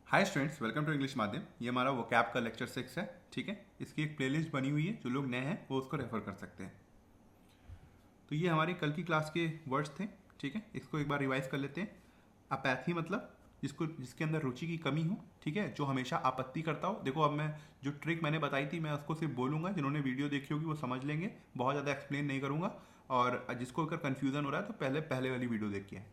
Hi students, welcome to English Madhyam. ये हमारा vocab का लेक्चर 6 है। ठीक है, इसकी एक प्लेलिस्ट बनी हुई है, जो लोग नए हैं वो उसको रेफर कर सकते हैं। तो ये हमारे कल की क्लास के वर्ड्स थे। ठीक है, इसको एक बार रिवाइज कर लेते हैं। अपैथी मतलब जिसके अंदर रुचि की कमी हो। ठीक है, जो हमेशा आपत्ति करता हो। देखो, अब मैं जो ट्रिक मैंने बताई थी मैं उसको सिर्फ बोलूंगा, जिन्होंने वीडियो देखी होगी वो समझ लेंगे, बहुत ज़्यादा एक्सप्लेन नहीं करूंगा। और जिसको अगर कन्फ्यूजन हो रहा है तो पहले वाली वीडियो देखिए।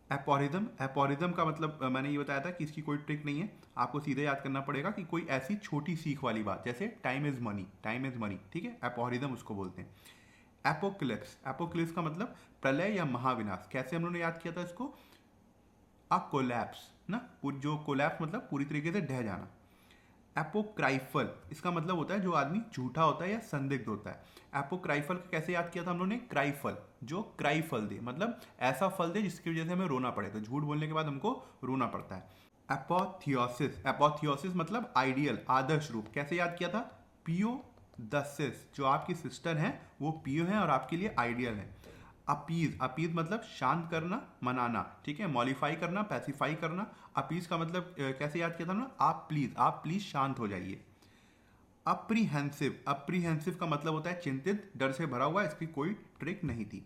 एपोरिज्म, एपोरिज्म का मतलब मैंने ये बताया था कि इसकी कोई ट्रिक नहीं है। आपको सीधे याद करना पड़ेगा कि कोई ऐसी छोटी सीख वाली बात, जैसे time is money, time is money. ठीक है, एपोरिज्म उसको बोलते हैं। एपोक्लिप्स, एपोक्लिप्स का मतलब प्रलय या महाविनाश। कैसे हम लोगों ने याद किया था इसको? अ कोलैप्स ना, जो कोलैप्स मतलब पूरी तरीके से ढह जाना। एपोक्राइफल, इसका मतलब होता है जो आदमी झूठा होता है या संदिग्ध होता है। एपोक्राइफल का कैसे याद किया था हम लोगों ने? क्राइफल, जो क्राई फल दे, मतलब ऐसा फल दे जिसकी वजह से हमें रोना पड़े। तो झूठ बोलने के बाद हमको रोना पड़ता है। एपोथियोसिस, एपोथियोसिस मतलब आइडियल, आदर्श रूप। कैसे याद किया था? पियो दसिस, जो आपकी सिस्टर हैं वो पियो हैं और आपके लिए आइडियल है। अपीज, अपीज मतलब शांत करना, मनाना। ठीक है, मॉलिफाई करना, पैसिफाई करना। अपीज का मतलब कैसे याद किया था ना? आप प्लीज शांत हो जाइए। अप्रीहेंसिव, अप्रीहेंसिव का मतलब होता है चिंतित, डर से भरा हुआ। इसकी कोई ट्रिक नहीं थी।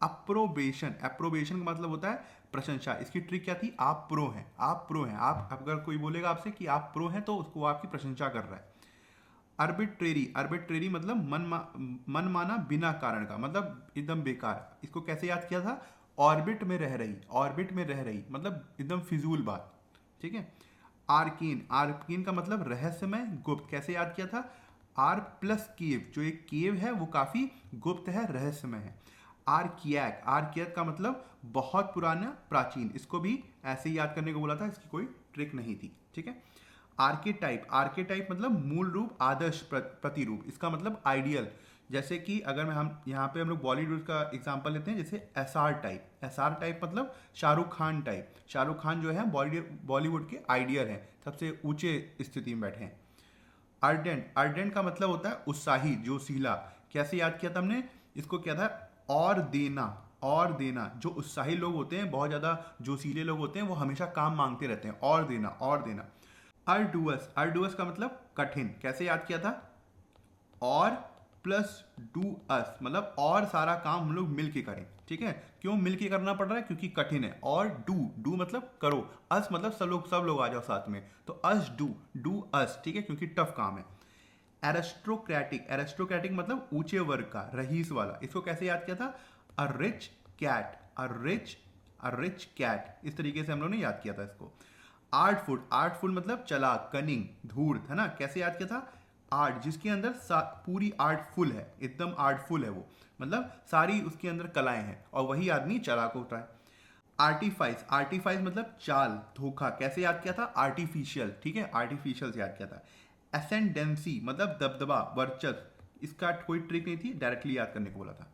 अप्रोबेशन, अप्रोबेशन का मतलब होता है प्रशंसा। इसकी ट्रिक क्या थी? आप प्रो हैं, आप प्रो हैं। आप अगर कोई बोलेगा आपसे कि आप प्रो हैं तो उसको आपकी प्रशंसा कर रहा है। अर्बिट्रेरी, अर्बिट्रेरी मतलब मन माना बिना कारण का, मतलब एकदम बेकार। इसको कैसे याद किया था? ऑर्बिट में रह रही, ऑर्बिट में रह रही मतलब एकदम फिजूल बात। ठीक है। आर्कीन, आर्कीन का मतलब रहस्यमय, गुप्त। कैसे याद किया था? आर प्लस केव, जो एक केव है वो काफी गुप्त है, रहस्यमय है। आर्कियक, आर्कियक का मतलब बहुत पुराना, प्राचीन। इसको भी ऐसे ही याद करने को बोला था, इसकी कोई ट्रिक नहीं थी। ठीक है। आर्केटाइप, आर्केटाइप मतलब मूल रूप, आदर्श प्रतिरूप। इसका मतलब आइडियल। जैसे कि अगर हम यहाँ पे हम लोग बॉलीवुड का एग्जांपल लेते हैं, जैसे एसआर टाइप। एसआर टाइप मतलब शाहरुख खान टाइप। शाहरुख खान जो है बॉलीवुड के आइडियल हैं, सबसे ऊंचे स्थिति में बैठे हैं। अर्डेंट, अर्डेंट का मतलब होता है उत्साही, जोशीला। कैसे याद किया था हमने इसको? क्या था? और देना, और देना। जो उत्साही लोग होते हैं, बहुत ज्यादा जोशीले लोग होते हैं, वो हमेशा काम मांगते रहते हैं। और देना, और देना। अर्डुअस, अर्डुअस का मतलब कठिन। कैसे याद किया था? और प्लस डू अस, मतलब और सारा काम हम लोग मिल के करें। ठीक है, क्यों मिल के करना पड़ रहा है? क्योंकि कठिन है। और डू, डू मतलब करो। अस मतलब सब लोग आ जाओ साथ में, तो अस डू, डू अस। ठीक है, क्योंकि टफ काम है। एरिस्टोक्रेटिक, एरिस्टोक्रेटिक मतलब ऊंचे वर्ग का, रईस वाला। इसको कैसे याद किया था? A rich cat, a rich cat. इस तरीके से हम लोगों ने याद किया था इसको। आर्टफुल, आर्टफुल मतलब चालाक, कनिंग, धूर्त, है ना? कैसे याद किया था? आर्ट, जिसके अंदर पूरी आर्टफुल है, एकदम आर्टफुल है वो, मतलब सारी उसके अंदर कलाएं हैं, और वही आदमी चालाक होता है। आर्टिफाइस, आर्टिफाइस मतलब चाल, धोखा। कैसे याद किया था? आर्टिफिशियल। ठीक है, आर्टिफिशियल से याद किया था। एसेंडेंसी मतलब दबदबा, वर्चस्व। इसका कोई ट्रिक नहीं थी, डायरेक्टली याद करने को बोला था।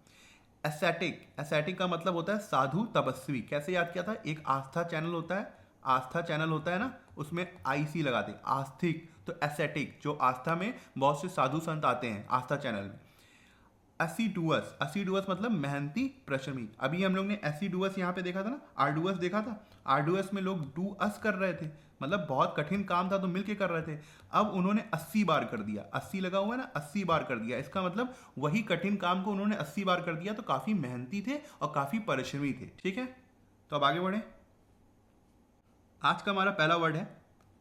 एसेटिक, एसेटिक का मतलब होता है साधु, तपस्वी। कैसे याद किया था? एक आस्था चैनल होता है, आस्था चैनल होता है ना, उसमें आईसी लगाते, आस्थिक। तो एसेटिक, जो आस्था में बहुत से साधु संत आते हैं आस्था चैनल में। एसिडुअस, एसिडुअस मतलब मेहनती, परिश्रमी। अभी हम लोग ने एसिडुअस यहाँ पे देखा था ना, आर्डुअस देखा था। आर्डुअस में लोग डू अस कर रहे थे, मतलब बहुत कठिन काम था तो मिलके कर रहे थे। अब उन्होंने 80 बार कर दिया, 80 लगा हुआ है ना, 80 बार कर दिया। इसका मतलब वही कठिन काम को उन्होंने 80 बार कर दिया, तो काफी मेहनती थे और काफी परिश्रमी थे। ठीक है, तो अब आगे बढ़े। आज का हमारा पहला वर्ड है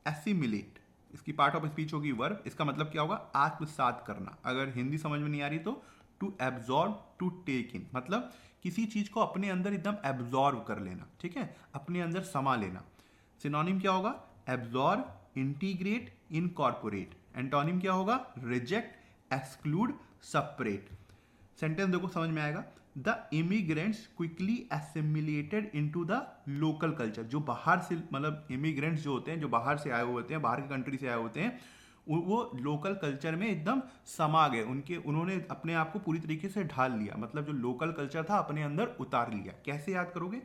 एसिमिलेट। इसकी पार्ट ऑफ स्पीच होगी वर्ब। इसका मतलब क्या होगा? आत्मसात करना। अगर हिंदी समझ में नहीं आ रही तो टू एब्जॉर्ब, टू टेक इन, मतलब किसी चीज को अपने अंदर एकदम एब्जॉर्ब कर लेना। ठीक है, अपने अंदर समा लेना। सिनोनिम क्या होगा? Absorb, integrate, incorporate. एंटोनिम क्या होगा? Reject, exclude, separate. सेंटेंस देखो समझ में आएगा। The immigrants quickly assimilated into the local culture. जो बाहर से, मतलब इमिग्रेंट्स जो होते हैं, जो बाहर से आए हुए होते हैं, बाहर की कंट्री से आए होते हैं, वो लोकल कल्चर में एकदम समा गए। उन्होंने अपने आप को पूरी तरीके से ढाल लिया, मतलब जो लोकल कल्चर था अपने अंदर उतार लिया। कैसे याद करोगे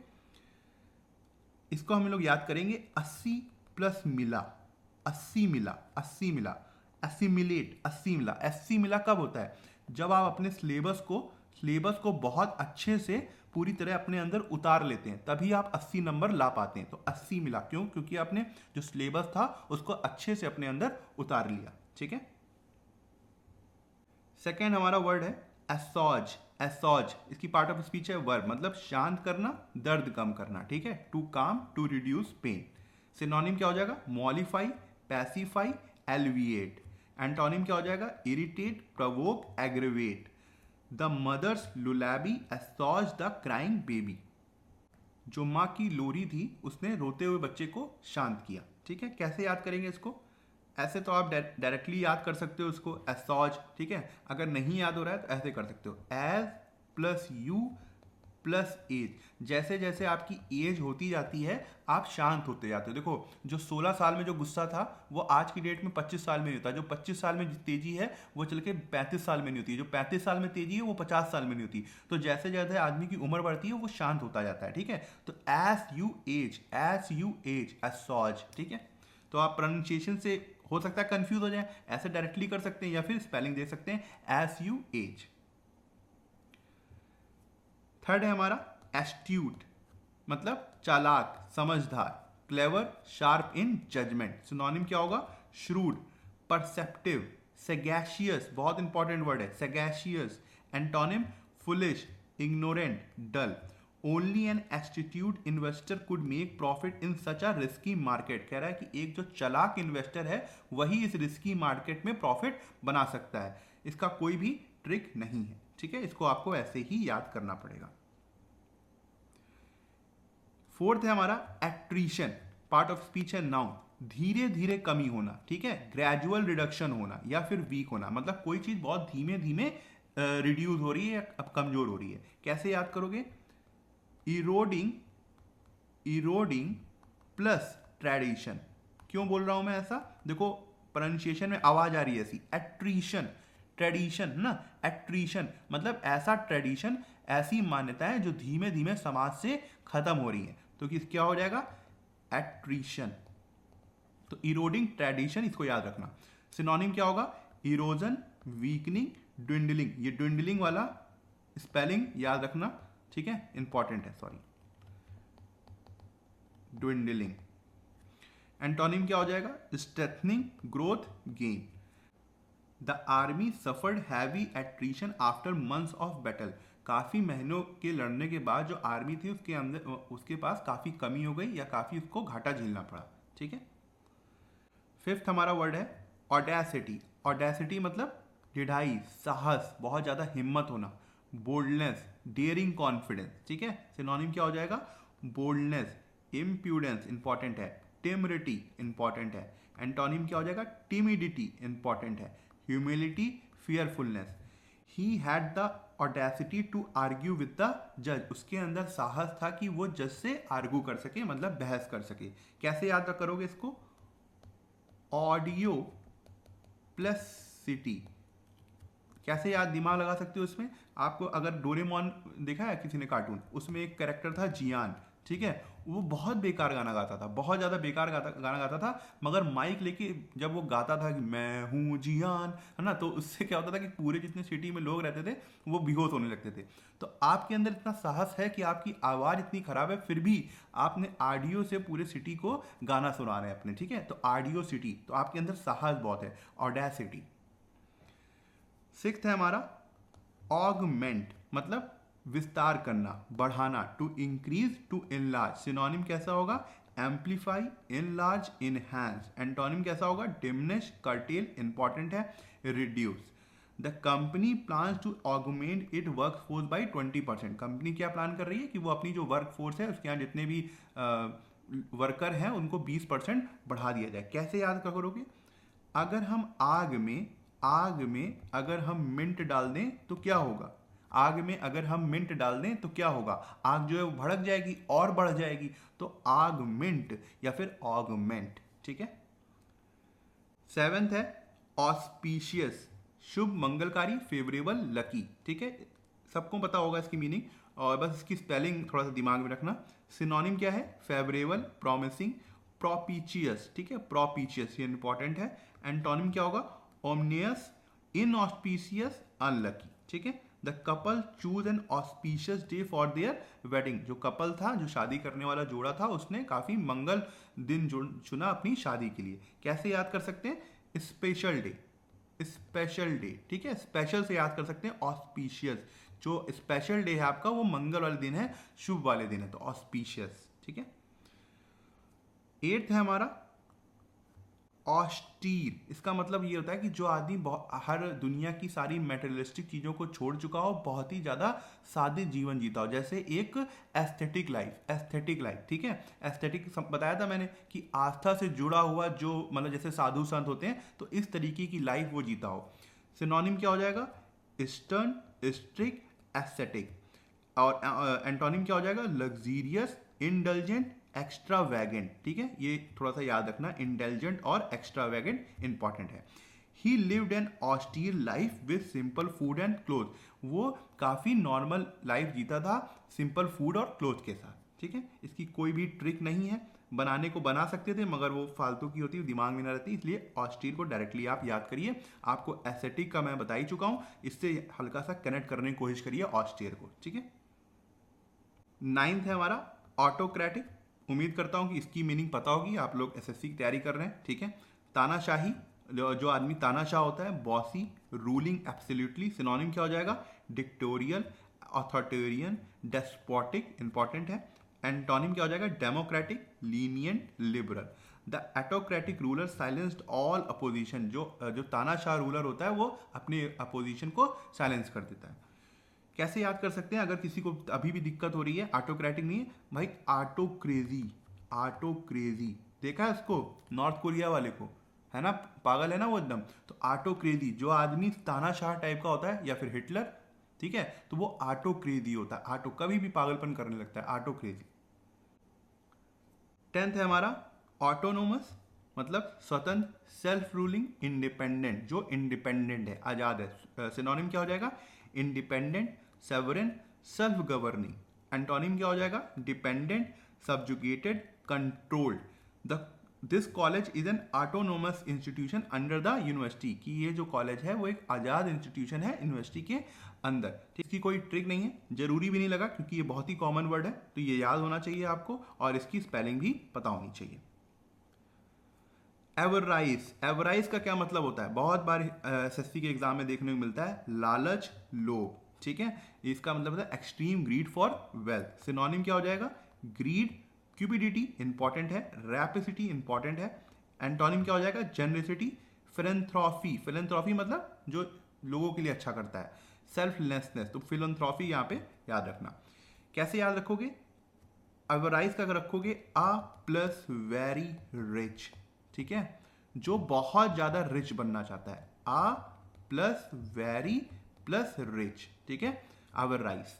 इसको? हम लोग याद करेंगे 80 प्लस मिला, 80 मिला, 80 मिला। एसिमिलेट, 80 मिला। 80 मिला कब होता है? जब आप अपने सिलेबस को बहुत अच्छे से पूरी तरह अपने अंदर उतार लेते हैं, तभी आप 80 नंबर ला पाते हैं। तो 80 मिला, क्यों? क्योंकि आपने जो सिलेबस था उसको अच्छे से अपने अंदर उतार लिया। ठीक है। सेकेंड हमारा वर्ड है एसॉज। एसॉज इसकी पार्ट ऑफ स्पीच है वर्ब, मतलब शांत करना, दर्द कम करना। ठीक है। टू काम, टू रिड्यूस पेन। सिनोनिम क्या हो जाएगा? मॉलिफाई, पैसिफाई, एलिविएट। एंटोनिम क्या हो जाएगा? Irritate, provoke, aggravate. The mother's lullaby assuages the crying baby. जो माँ की लोरी थी उसने रोते हुए बच्चे को शांत किया। ठीक है। कैसे याद करेंगे इसको? ऐसे तो आप डायरेक्टली याद कर सकते हो उसको, एसॉज। ठीक है। अगर नहीं याद हो रहा है तो ऐसे कर सकते हो, edge plus you plus edge. जैसे जैसे आपकी एज होती जाती है आप शांत होते जाते हो। देखो, जो 16 साल में जो गुस्सा था वो आज की डेट में 25 साल में नहीं होता। जो 25 साल में तेजी है वो चल के 35 साल में नहीं होती। जो 35 साल में तेजी है वो 50 साल में नहीं होती। तो जैसे जैसे आदमी की उम्र बढ़ती है वो शांत होता जाता है। ठीक है। तो एज यू एज एसॉज। ठीक है। तो आप प्रोनाउंसिएशन से हो सकता है कंफ्यूज हो जाए, ऐसे डायरेक्टली कर सकते हैं या फिर स्पेलिंग दे सकते हैं, एज यू एज। थर्ड है हमारा एस्ट्यूट, मतलब चालाक, समझदार। Clever, sharp in judgment. Synonym क्या होगा? Shrewd, perceptive, sagacious. बहुत इंपॉर्टेंट वर्ड है sagacious. Antonym foolish, ignorant, dull. Only an astute investor could make profit in such a risky market. कह रहा है कि एक जो चालाक इन्वेस्टर है वही इस रिस्की मार्केट में प्रॉफिट बना सकता है, इसका कोई भी ट्रिक नहीं है। ठीक है। इसको आपको ऐसे ही याद करना पड़ेगा। फोर्थ है हमारा एट्रीशन। पार्ट ऑफ स्पीच है नाउन, धीरे धीरे कमी होना। ठीक है। ग्रेजुअल रिडक्शन होना या फिर वीक होना, मतलब कोई चीज बहुत धीमे धीमे रिड्यूस हो रही है, अब कमजोर हो रही है। कैसे याद करोगे? Eroding, eroding plus tradition. क्यों बोल रहा हूं मैं ऐसा? देखो प्रोनाउंसिएशन में आवाज आ रही है ऐसी, एट्रीशन, ट्रेडिशन ना, एट्रीशन मतलब ऐसा ट्रेडिशन, ऐसी मान्यताएं जो धीमे धीमे समाज से खत्म हो रही है। तो किस क्या हो जाएगा? एट्रीशन। तो इरोडिंग, ट्रेडिशन, इसको याद रखना। सिनोनिम क्या होगा? Erosion, weakening, dwindling. ये ड्विंडलिंग वाला स्पेलिंग याद रखना। ठीक है। इंपॉर्टेंट है, सॉरी, ड्विंडलिंग। एंटोनिम क्या हो जाएगा? Strengthening, growth, gain. The army suffered heavy attrition after months of battle. काफी महीनों के लड़ने के बाद जो आर्मी थी उसके अंदर उसके पास काफी कमी हो गई या काफी उसको घाटा झेलना पड़ा। ठीक है। फिफ्थ हमारा वर्ड है ऑडेसिटी। ऑडेसिटी मतलब ढिढाई, साहस, बहुत ज्यादा हिम्मत होना। Boldness, daring, confidence. ठीक है। सिनोनिम क्या हो जाएगा? बोल्डनेस, इम्प्यूडेंस, इंपॉर्टेंट है। टिमरिटी, इंपॉर्टेंट है। एंटोनिम क्या हो जाएगा? टिमिडिटी, इंपॉर्टेंट है। Humility, fearfulness. He had the audacity to argue with the जज। उसके अंदर साहस था कि वो जज से आर्ग्यू कर सके, मतलब बहस कर सके। कैसे याद करोगे इसको? Audio plus city. कैसे याद दिमाग लगा सकते हो इसमें? आपको अगर डोरेमोन देखा है किसी ने कार्टून, उसमें एक कैरेक्टर था जियान। ठीक है। वो बहुत बेकार गाना गाता था, बहुत ज्यादा बेकार गाना गाता था, मगर माइक लेके जब वो गाता था कि मैं हूं जियान, है ना, तो उससे क्या होता था कि पूरे जितने सिटी में लोग रहते थे वो बेहोश होने लगते थे। तो आपके अंदर इतना साहस है कि आपकी आवाज इतनी खराब है फिर भी आपने ऑडियो से पूरे सिटी को गाना सुना रहे हैं अपने। ठीक है। तो ऑडियो सिटी, तो आपके अंदर साहस बहुत है, ऑडेसिटी। सिक्स्थ है हमारा ऑगमेंट, मतलब विस्तार करना, बढ़ाना। To increase, to enlarge. Synonym कैसा होगा? Amplify, enlarge, enhance. एंटोनिम कैसा होगा? डिमिनिश, कर्टेल, इंपॉर्टेंट है, reduce. The company plans to augment it workforce by 20%। Company क्या प्लान कर रही है कि वो अपनी जो वर्क फोर्स है उसके यहाँ जितने भी वर्कर हैं उनको 20% बढ़ा दिया जाए। कैसे याद करोगे? अगर हम आग में अगर हम मिंट डाल दें तो क्या होगा? आग में अगर हम मिंट डाल दें तो क्या होगा? आग जो है वो भड़क जाएगी और बढ़ जाएगी। तो आग मिंट या फिर ऑगमेंट। ठीक है। सेवेंथ है ऑस्पिशियस, शुभ, मंगलकारी, फेवरेबल, लकी। ठीक है। सबको पता होगा इसकी मीनिंग, और बस इसकी स्पेलिंग थोड़ा सा दिमाग में रखना। सिनोनिम क्या है? Favourable, promising, propitious. ठीक है। प्रोपीचियस ये इंपॉर्टेंट है। एंटोनिम क्या होगा? Ominous, inauspicious, unlucky. ठीक है। The couple chose an auspicious day for their wedding. जो कपल था, जो शादी करने वाला जोड़ा था, उसने काफी मंगल दिन चुना अपनी शादी के लिए। कैसे याद कर सकते हैं? स्पेशल डे, स्पेशल डे, ठीक है, स्पेशल से याद कर सकते हैं। ऑस्पिशियस, जो स्पेशल डे है आपका वो मंगल वाले दिन है, शुभ वाले दिन है, तो ऑस्पिशियस, ठीक है। 8th है हमारा ऑस्टीर। इसका मतलब ये होता है कि जो आदमी हर दुनिया की सारी मेटेरियलिस्टिक चीज़ों को छोड़ चुका हो, बहुत ही ज़्यादा सादे जीवन जीता हो, जैसे एक एस्थेटिक लाइफ, एस्थेटिक लाइफ, ठीक है। एस्थेटिक बताया था मैंने कि आस्था से जुड़ा हुआ, जो मतलब जैसे साधु संत होते हैं, तो इस तरीके की लाइफ वो जीता हो। सिनोनिम क्या हो जाएगा? Eastern, strict, aesthetic. और एंटोनिम क्या हो जाएगा? लग्जीरियस, इंडल्जेंट, एक्स्ट्रावैगेंट, ठीक है, ये थोड़ा सा याद रखना, इंटेलिजेंट और एक्स्ट्रावैगेंट इंपॉर्टेंट है। He lived an austere life with simple food and cloth. वो काफ़ी नॉर्मल लाइफ जीता था सिंपल फूड और क्लोथ के साथ, ठीक है। इसकी कोई भी ट्रिक नहीं है, बनाने को बना सकते थे मगर वो फालतू की होती, दिमाग में ना रहती, इसलिए ऑस्टीर को डायरेक्टली आप याद करिए। आपको एस्थेटिक का मैं बता ही चुका हूँ, इससे हल्का सा कनेक्ट करने की कोशिश करिए ऑस्टीर को, ठीक है। 9th है हमारा ऑटोक्रेटिक। उम्मीद करता हूँ कि इसकी मीनिंग पता होगी, आप लोग एसएससी की तैयारी कर रहे हैं, ठीक है। तानाशाही, जो आदमी तानाशाह होता है, बॉसी, रूलिंग एब्सोल्युटली। सिनोनिम क्या हो जाएगा? डिक्टोरियल, अथॉरिटेरियन, डेस्पोटिक, इंपॉर्टेंट है। एंटोनिम क्या हो जाएगा? Democratic, lenient, liberal. The autocratic ruler silenced all opposition. जो तानाशाह रूलर होता है वो अपने अपोजिशन को साइलेंस कर देता है। कैसे याद कर सकते हैं अगर किसी को अभी भी दिक्कत हो रही है? ऑटोक्रेटिक नहीं है भाई, ऑटोक्रेजी, ऑटोक्रेजी। देखा है उसको, नॉर्थ कोरिया वाले को, है ना, पागल है ना वो एकदम। तो ऑटोक्रेजी, जो आदमी तानाशाह टाइप का होता है या फिर हिटलर, ठीक है, तो वो ऑटोक्रेजी होता है। ऑटो कभी भी पागलपन करने लगता है, ऑटोक्रेजी। 10th है हमारा ऑटोनोमस, मतलब स्वतंत्र, सेल्फ रूलिंग, इंडिपेंडेंट। जो इंडिपेंडेंट है, आजाद है। सिनोनिम क्या हो जाएगा? Independent, sovereign, self governing. Antonym क्या हो जाएगा? Dependent, subjugated, controlled. The this college is an autonomous institution under the university. कि ये जो कॉलेज है वो एक आजाद इंस्टीट्यूशन है यूनिवर्सिटी के अंदर। इसकी कोई ट्रिक नहीं है, जरूरी भी नहीं लगा, क्योंकि ये बहुत ही कॉमन वर्ड है, तो ये याद होना चाहिए आपको, और इसकी स्पेलिंग भी पता होनी चाहिए। एवराइज, एवराइज का क्या मतलब होता है? बहुत बार एसएससी के एग्जाम में देखने को मिलता है, लालच, लोभ, ठीक है। इसका मतलब होता है extreme greed for wealth. Synonym क्या हो जाएगा? ग्रीड, क्यूपिडिटी, इंपॉर्टेंट है, रैपिसिटी, इंपॉर्टेंट है। एंटोनिम क्या हो जाएगा? जनरसिटी, फिलैंथ्रोपी, फिलैंथ्रोपी मतलब जो लोगों के लिए अच्छा करता है, सेल्फलेसनेस, तो फिलैंथ्रोपी यहाँ पे याद रखना। कैसे याद रखोगे? एवराइज का रखोगे आ प्लस वेरी रिच, ठीक है, जो बहुत ज्यादा रिच बनना चाहता है, a plus very plus rich, ठीक है, avarice.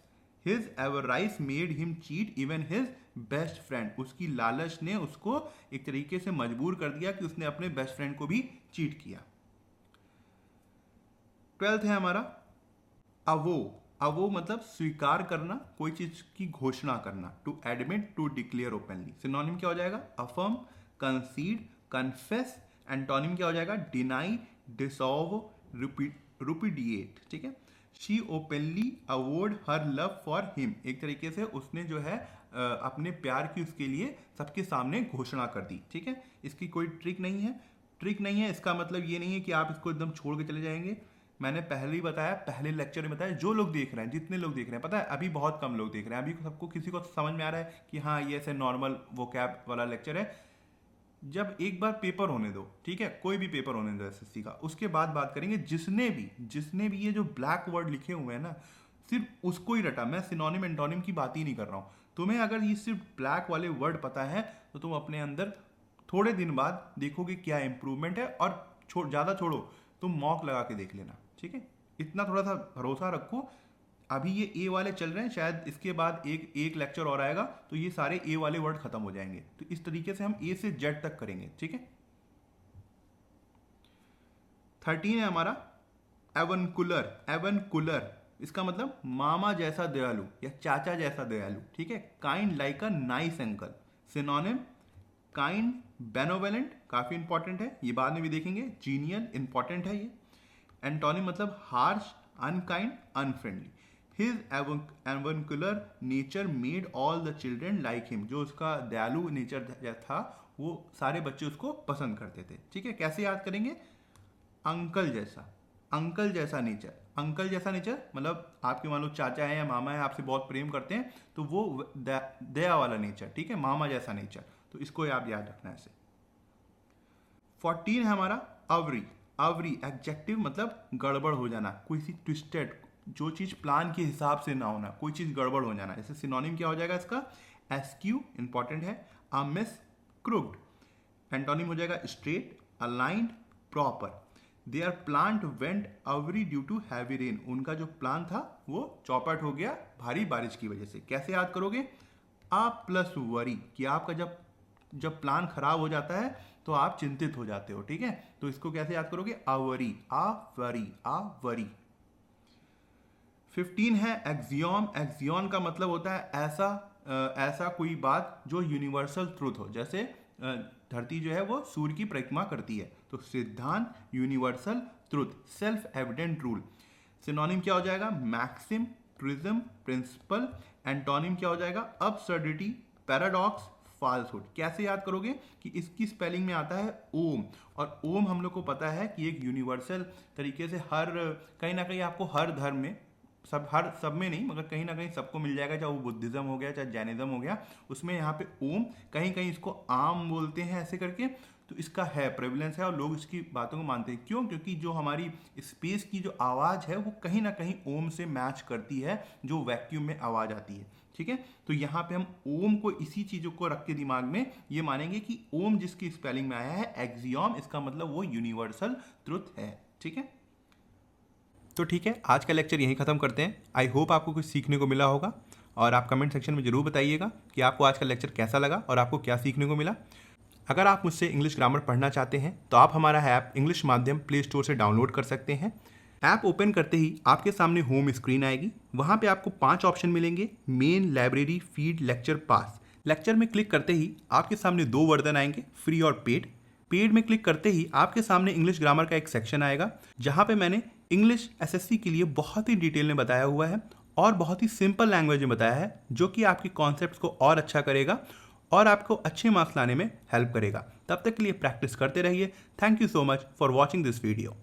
His avarice made him cheat even his best friend. उसकी लालच ने उसको एक तरीके से मजबूर कर दिया कि उसने अपने बेस्ट फ्रेंड को भी चीट किया। 12th है हमारा अवो। अवो मतलब स्वीकार करना, कोई चीज की घोषणा करना, to admit, to declare openly. Synonym क्या हो जाएगा? Affirm, कंसीड, confess. एंटोनिम क्या हो जाएगा? डिनाई, डिसॉल्व, रिपुडिएट, ठीक है। She openly award her love for him. एक तरीके से उसने जो है अपने प्यार की उसके लिए सबके सामने घोषणा कर दी, ठीक है। इसकी कोई ट्रिक नहीं है, ट्रिक नहीं है। इसका मतलब ये नहीं है कि आप इसको एकदम छोड़ के चले जाएंगे। मैंने पहले ही बताया, पहले लेक्चर में बताया, जो लोग देख रहे हैं, जितने लोग देख रहे हैं, पता है अभी बहुत कम लोग देख रहे हैं, अभी सबको किसी को समझ में आ रहा है कि हाँ ये ऐसे नॉर्मल वोकैब वाला लेक्चर है। जब एक बार पेपर होने दो, ठीक है, कोई भी पेपर होने दो एसएससी का, उसके बाद बात करेंगे। जिसने भी ये जो ब्लैक वर्ड लिखे हुए हैं ना, सिर्फ उसको ही रटा। मैं सिनोनिम एंटोनिम की बात ही नहीं कर रहा हूँ। तुम्हें अगर ये सिर्फ ब्लैक वाले वर्ड पता है तो तुम अपने अंदर थोड़े दिन बाद देखोगे क्या इंप्रूवमेंट है। और ज़्यादा छोड़ो, तुम मॉक लगा के देख लेना, ठीक है। इतना थोड़ा सा भरोसा रखो। अभी ये ए वाले चल रहे हैं, शायद इसके बाद एक लेक्चर और आएगा तो ये सारे ए वाले वर्ड खत्म हो जाएंगे। तो इस तरीके से हम ए से जेड तक करेंगे, ठीक है। 13 है हमारा एवनकुलर। एवनकुलर इसका मतलब मामा जैसा दयालु या चाचा जैसा दयालु, ठीक है। Kind like a nice uncle. Synonym kind, benevolent, काफी इंपॉर्टेंट है, ये बाद में भी देखेंगे। जीनियल, इंपॉर्टेंट है ये। एंटोनिम मतलब harsh, unkind, unfriendly. His avuncular nature made all the children like him, जो उसका दयालु नेचर था वो सारे बच्चे उसको पसंद करते थे। ठीक है, कैसे याद करेंगे? अंकल जैसा नेचर। अंकल जैसा नेचर मतलब आपके मान लो चाचा है या मामा है, आपसे बहुत प्रेम करते हैं, तो वो दया वाला नेचर। ठीक है, मामा जैसा नेचर, तो इसको आप याद रखना है ऐसे। 14 है हमारा अवरी एडजेक्टिव मतलब गड़बड़ हो जाना, कोई सी ट्विस्टेड, जो चीज प्लान के हिसाब से ना होना, कोई चीज गड़बड़ हो जाना। जैसे सिनोनिम क्या हो जाएगा इसका? एस्क्यू, इंपॉर्टेंट है, अमिस, क्रूक्ड। एंटोनिम हो जाएगा straight, aligned, proper. There plant went अवरी ड्यू टू हैवी रेन, उनका जो प्लान था वो चौपट हो गया भारी बारिश की वजह से। कैसे याद करोगे? आ प्लस वरी, कि आपका जब प्लान खराब हो जाता है तो आप चिंतित हो जाते हो। ठीक है, तो इसको कैसे याद करोगे? आवरी, आवरी। 15 है एक्सियम। एक्सियम का मतलब होता है ऐसा कोई बात जो यूनिवर्सल ट्रुथ हो। जैसे धरती जो है वो सूर्य की परिक्रमा करती है, तो सिद्धांत, universal truth, self evident rule. Synonym क्या हो जाएगा? Maxim, tourism, principal. एंटोनिम क्या हो जाएगा? Absurdity, paradox, falsehood. कैसे याद करोगे? कि इसकी स्पेलिंग में आता है ओम, और ओम हम लोग को पता है कि एक यूनिवर्सल तरीके से कहीं ना कहीं आपको हर धर्म में, सब में नहीं मगर कहीं ना कहीं सबको मिल जाएगा, चाहे वो बुद्धिज्म हो गया चाहे जैनिज्म हो गया, उसमें यहाँ पे ओम, कहीं कहीं इसको आम बोलते हैं ऐसे करके, तो इसका है प्रेवलेंस है और लोग इसकी बातों को मानते हैं। क्यों? क्योंकि जो हमारी स्पेस की जो आवाज़ है वो कहीं ना कहीं ओम से मैच करती है, जो वैक्यूम में आवाज़ आती है। ठीक है, तो यहाँ पे हम ओम को, इसी चीज़ों को रख के दिमाग में ये मानेंगे कि ओम जिसकी स्पेलिंग में आया है एक्सियम, इसका मतलब वो यूनिवर्सल ट्रुथ है। ठीक है, तो ठीक है, आज का लेक्चर यहीं ख़त्म करते हैं। आई होप आपको कुछ सीखने को मिला होगा, और आप कमेंट सेक्शन में ज़रूर बताइएगा कि आपको आज का लेक्चर कैसा लगा और आपको क्या सीखने को मिला। अगर आप मुझसे इंग्लिश ग्रामर पढ़ना चाहते हैं तो आप हमारा ऐप इंग्लिश माध्यम प्ले स्टोर से डाउनलोड कर सकते हैं। ऐप ओपन करते ही आपके सामने होम स्क्रीन आएगी, वहाँ पे आपको 5 ऑप्शन मिलेंगे: मेन, लाइब्रेरी, फीड, लेक्चर, पास। लेक्चर में क्लिक करते ही आपके सामने 2 वर्जन आएंगे, फ्री और पेड। पेड में क्लिक करते ही आपके सामने इंग्लिश ग्रामर का एक सेक्शन आएगा, जहाँ पे मैंने इंग्लिश एसएससी के लिए बहुत ही डिटेल में बताया हुआ है और बहुत ही सिंपल लैंग्वेज में बताया है, जो कि आपके कॉन्सेप्ट्स को और अच्छा करेगा और आपको अच्छे मार्क्स लाने में हेल्प करेगा। तब तक के लिए प्रैक्टिस करते रहिए। Thank you so much for watching this video.